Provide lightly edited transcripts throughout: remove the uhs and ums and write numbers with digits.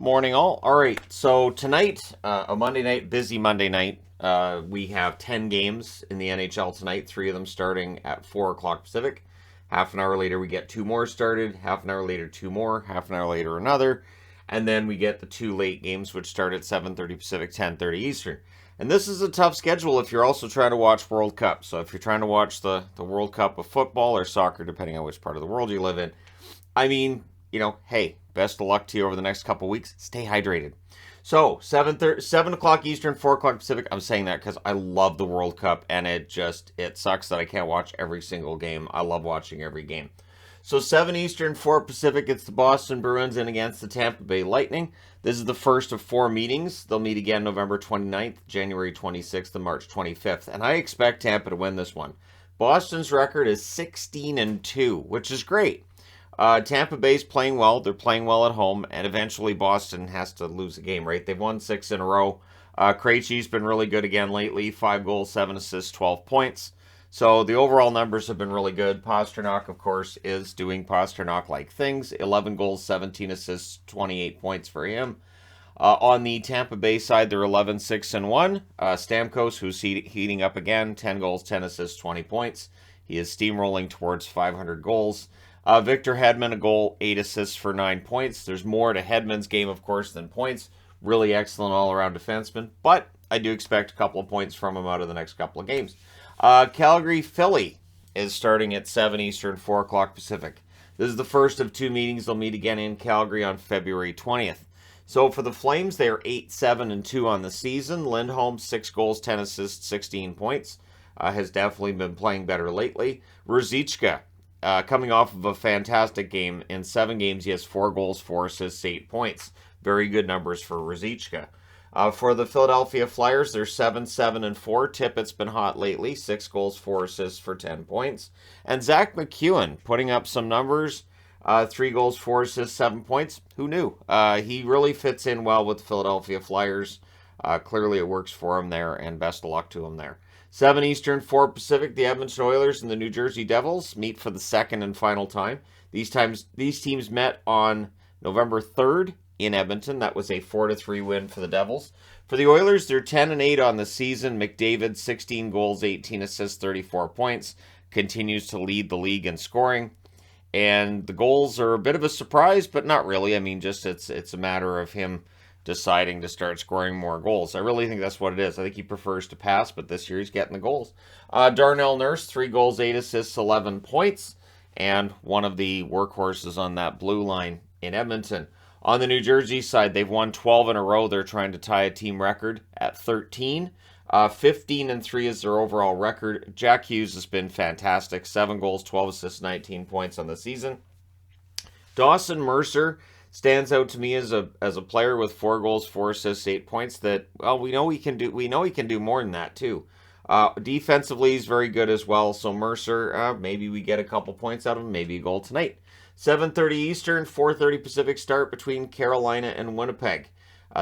Morning, all. All right, so tonight, a Monday night, busy Monday night. We have 10 games in the NHL tonight, three of them starting at 4 o'clock Pacific. Half an hour later, we get two more started. Half an hour later, two more. Half an hour later, another. And then we get the two late games, which start at 7:30 Pacific, 10:30 Eastern. And this is a tough schedule if you're also trying to watch World Cup. So if you're trying to watch the World Cup of football or soccer, depending on which part of the world you live in, I mean, hey, best of luck to you over the next couple weeks. Stay hydrated. So, 7 o'clock Eastern, 4 o'clock Pacific. I'm saying that because I love the World Cup, and it sucks that I can't watch every single game. I love watching every game. So, 7 Eastern, 4 Pacific, it's the Boston Bruins in against the Tampa Bay Lightning. This is the first of four meetings. They'll meet again November 29th, January 26th, and March 25th. And I expect Tampa to win this one. Boston's record is 16-2, which is great. Tampa Bay's playing well. They're playing well at home, and eventually Boston has to lose a game, right? They've won 6 in a row. Krejci's been really good again lately. 5 goals, 7 assists, 12 points. So the overall numbers have been really good. Pastrnak, of course, is doing Pastrnak-like things. 11 goals, 17 assists, 28 points for him. On the Tampa Bay side, they're 11-6-1. Stamkos, who's heating up again, 10 goals, 10 assists, 20 points. He is steamrolling towards 500 goals. Victor Hedman, a goal, 8 assists for 9 points. There's more to Hedman's game, of course, than points. Really excellent all-around defenseman, but I do expect a couple of points from him out of the next couple of games. Calgary-Philly is starting at 7 Eastern, 4 o'clock Pacific. This is the first of two meetings. They'll meet again in Calgary on February 20th. So for the Flames, they are 8-7-2 on the season. Lindholm, 6 goals, 10 assists, 16 points. Has definitely been playing better lately. Ruzicka, coming off of a fantastic game. In 7 games, he has 4 goals, 4 assists, 8 points. Very good numbers for Ruzicka. For the Philadelphia Flyers, they're 7-7-4. Tippett's been hot lately. 6 goals, 4 assists for 10 points. And Zach McEwen putting up some numbers. 3 goals, 4 assists, 7 points. Who knew? He really fits in well with the Philadelphia Flyers. Clearly it works for him there, and best of luck to him there. 7 Eastern, 4 Pacific, the Edmonton Oilers and the New Jersey Devils meet for the second and final time. These teams met on November 3rd in Edmonton. That was a 4-3 win for the Devils. For the Oilers, they're 10-8 on the season. McDavid, 16 goals, 18 assists, 34 points. Continues to lead the league in scoring. And the goals are a bit of a surprise, but not really. I mean, just it's a matter of him deciding to start scoring more goals. I really think that's what it is. I think he prefers to pass, but this year he's getting the goals. Darnell Nurse, 3 goals, 8 assists, 11 points, and one of the workhorses on that blue line in Edmonton. On the New Jersey side, they've won 12 in a row. They're trying to tie a team record at 13. 15-3 is their overall record. Jack Hughes has been fantastic. 7 goals, 12 assists, 19 points on the season. Dawson Mercer stands out to me as a player with 4 goals, 4 assists, 8 points. That, well, we know he can do more than that too. Defensively, he's very good as well. So Mercer, maybe we get a couple points out of him, maybe a goal tonight. 7:30 Eastern, 4:30 Pacific start between Carolina and Winnipeg.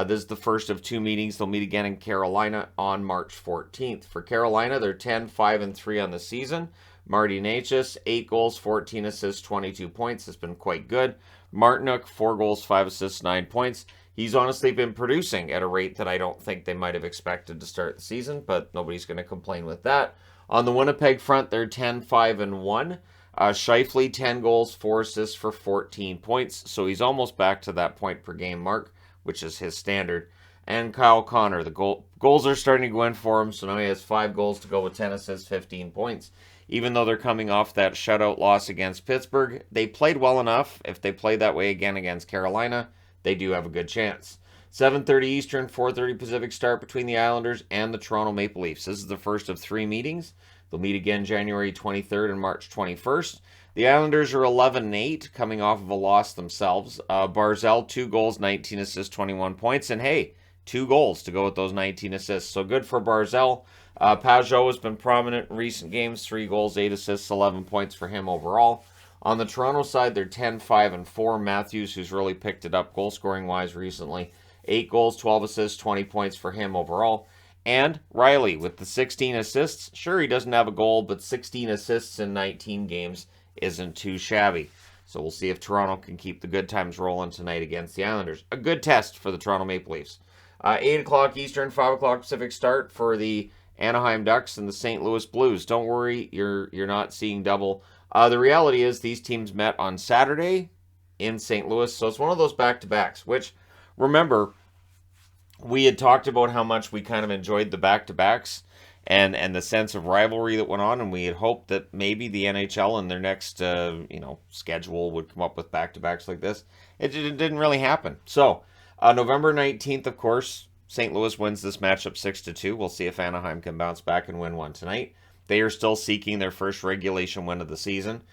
This is the first of two meetings. They'll meet again in Carolina on March 14th. For Carolina, they're 10-5-3 on the season. Marty Necas, 8 goals, 14 assists, 22 points. Has been quite good. Martinook, 4 goals, 5 assists, 9 points. He's honestly been producing at a rate that I don't think they might have expected to start the season, but nobody's going to complain with that. On the Winnipeg front, they're 10-5-1. Scheifele, 10 goals, 4 assists for 14 points. So he's almost back to that point per game mark, which is his standard. And Kyle Connor, the goals are starting to go in for him, so now he has 5 goals to go with 10 assists, 15 points. Even though they're coming off that shutout loss against Pittsburgh, they played well enough. If they play that way again against Carolina, they do have a good chance. 7:30 Eastern, 4:30 Pacific start between the Islanders and the Toronto Maple Leafs. This is the first of 3 meetings. They'll meet again January 23rd and March 21st. The Islanders are 11-8, coming off of a loss themselves. Barzal, 2 goals, 19 assists, 21 points. And hey, 2 goals to go with those 19 assists. So good for Barzal. Pajot has been prominent in recent games. 3 goals, 8 assists, 11 points for him overall. On the Toronto side, they're 10-5-4. Matthews, who's really picked it up goal-scoring-wise recently. 8 goals, 12 assists, 20 points for him overall. And Riley with the 16 assists. Sure, he doesn't have a goal, but 16 assists in 19 games isn't too shabby. So we'll see if Toronto can keep the good times rolling tonight against the Islanders. A good test for the Toronto Maple Leafs. 8 o'clock Eastern, 5 o'clock Pacific start for the Anaheim Ducks and the St. Louis Blues. Don't worry, you're not seeing double. The reality is these teams met on Saturday in St. Louis, so it's one of those back-to-backs, which, remember, we had talked about how much we kind of enjoyed the back-to-backs and the sense of rivalry that went on, and we had hoped that maybe the NHL in their next schedule would come up with back-to-backs like this. It didn't really happen. So, November 19th, of course, St. Louis wins this matchup 6-2. We'll see if Anaheim can bounce back and win one tonight. They are still seeking their first regulation win of the season.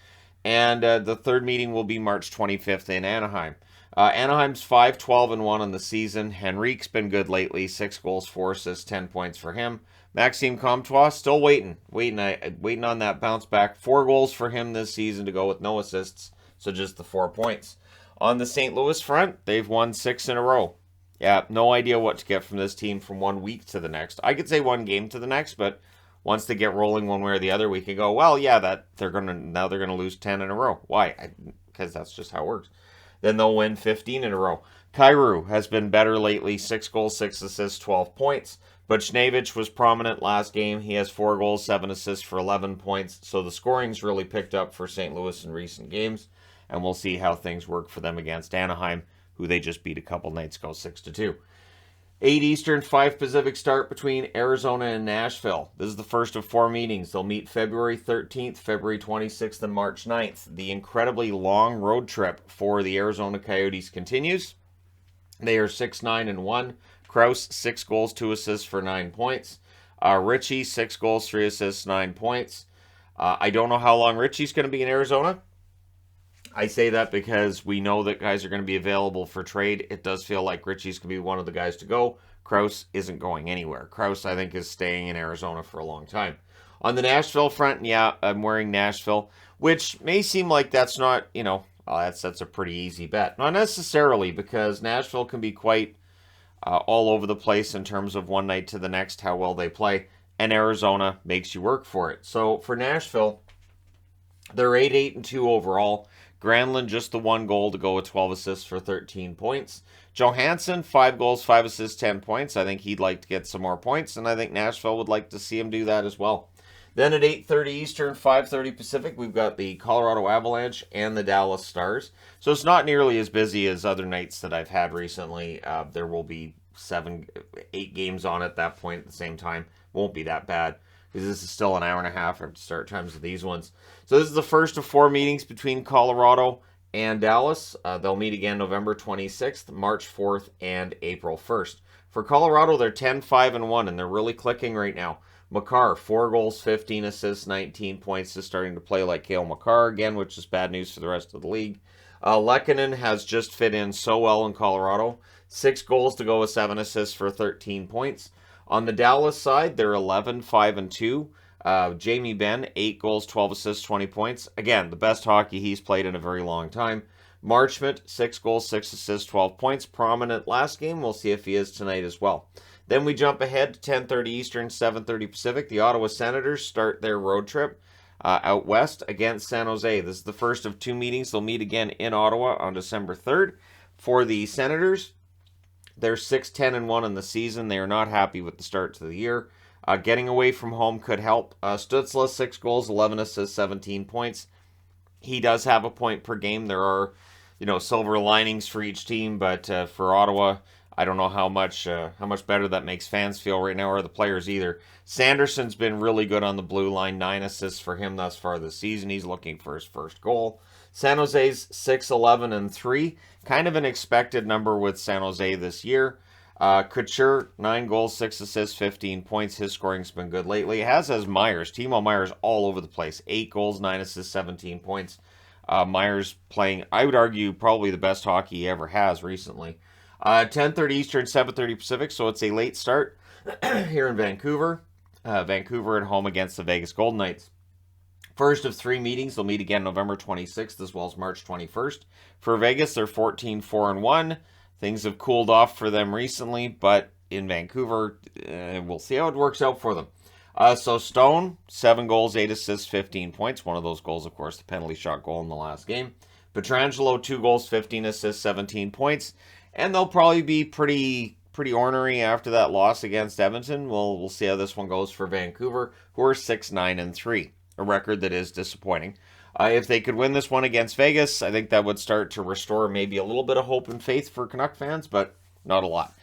And the third meeting will be March 25th in Anaheim. Anaheim's 5-12-1 on the season. Henrique's been good lately. 6 goals, 4 assists, 10 points for him. Maxime Comtois still waiting on that bounce back. 4 goals for him this season to go with no assists, so just the 4 points. On the St. Louis front, they've won 6 in a row. Yeah, no idea what to get from this team from 1 week to the next. I could say 1 game to the next, but once they get rolling one way or the other, we can go, well, yeah, they're gonna lose 10 in a row. Why? Because that's just how it works. Then they'll win 15 in a row. Kyrou has been better lately. 6 goals, 6 assists, 12 points. Buchnevich was prominent last game. He has 4 goals, 7 assists for 11 points. So the scoring's really picked up for St. Louis in recent games. And we'll see how things work for them against Anaheim, who they just beat a couple nights ago, 6-2. 8 Eastern, 5 Pacific start between Arizona and Nashville. This is the first of 4 meetings. They'll meet February 13th, February 26th, and March 9th. The incredibly long road trip for the Arizona Coyotes continues. They are 6-9-1. Krause, 6 goals, 2 assists for 9 points. Ritchie, 6 goals, 3 assists, 9 points. I don't know how long Ritchie's going to be in Arizona. I say that because we know that guys are going to be available for trade. It does feel like Ritchie's going to be one of the guys to go. Krause isn't going anywhere. Krause, I think, is staying in Arizona for a long time. On the Nashville front, yeah, I'm wearing Nashville, which may seem like that's not, that's a pretty easy bet. Not necessarily, because Nashville can be quite all over the place in terms of one night to the next, how well they play, and Arizona makes you work for it. So for Nashville, they're 8-8-2 overall. Granlund, just the 1 goal to go with 12 assists for 13 points. Johansson, 5 goals, 5 assists, 10 points. I think he'd like to get some more points, and I think Nashville would like to see him do that as well. Then at 8:30 Eastern, 5:30 Pacific, we've got the Colorado Avalanche and the Dallas Stars. So it's not nearly as busy as other nights that I've had recently. There will be 8 games on at that point at the same time. Won't be that bad, because this is still an hour and a half after start times of these ones. So this is the first of 4 meetings between Colorado and Dallas. They'll meet again November 26th, March 4th, and April 1st. For Colorado, they're 10-5-1, and they're really clicking right now. Makar, 4 goals, 15 assists, 19 points, is starting to play like Cale Makar again, which is bad news for the rest of the league. Lehkonen has just fit in so well in Colorado. 6 goals to go with 7 assists for 13 points. On the Dallas side, they're 11-5-2. Jamie Benn, 8 goals, 12 assists, 20 points. Again, the best hockey he's played in a very long time. Marchment, 6 goals, 6 assists, 12 points. Prominent last game. We'll see if he is tonight as well. Then we jump ahead to 10:30 Eastern, 7:30 Pacific. The Ottawa Senators start their road trip out west against San Jose. This is the first of 2 meetings. They'll meet again in Ottawa on December 3rd. For the Senators, they're 6-10-1 in the season. They are not happy with the start to the year. Getting away from home could help. Stützle, 6 goals, 11 assists, 17 points. He does have a point per game. There are, silver linings for each team, but for Ottawa, I don't know how much better that makes fans feel right now, or the players either. Sanderson's been really good on the blue line. 9 assists for him thus far this season. He's looking for his first goal. San Jose's 6-11-3. Kind of an expected number with San Jose this year. Couture, 9 goals, 6 assists, 15 points. His scoring's been good lately. As has Myers. Timo Myers all over the place. 8 goals, 9 assists, 17 points. Myers playing, I would argue, probably the best hockey he ever has recently. 10:30 Eastern, 7:30 Pacific, so it's a late start here in Vancouver. Vancouver at home against the Vegas Golden Knights. First of 3 meetings. They'll meet again November 26th as well as March 21st. For Vegas, they're 14-4-1. Things have cooled off for them recently, but in Vancouver, we'll see how it works out for them. So Stone, 7 goals, 8 assists, 15 points. One of those goals, of course, the penalty shot goal in the last game. Pietrangelo, 2 goals, 15 assists, 17 points. And they'll probably be pretty ornery after that loss against Edmonton. We'll see how this one goes for Vancouver, who are 6-9-3, a record that is disappointing. If they could win this one against Vegas, I think that would start to restore maybe a little bit of hope and faith for Canuck fans, but not a lot.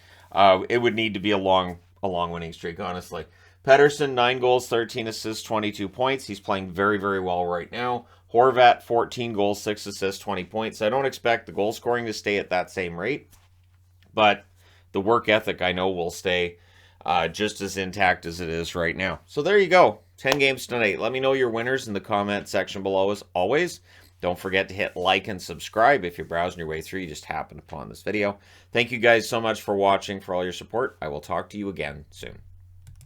It would need to be a long winning streak, honestly. Pettersson, 9 goals, 13 assists, 22 points. He's playing very, very well right now. Horvat, 14 goals, 6 assists, 20 points. I don't expect the goal scoring to stay at that same rate, but the work ethic, I know, will stay just as intact as it is right now. So there you go. 10 games tonight. Let me know your winners in the comment section below as always. Don't forget to hit like and subscribe if you're browsing your way through. You just happened upon this video. Thank you guys so much for watching, for all your support. I will talk to you again soon.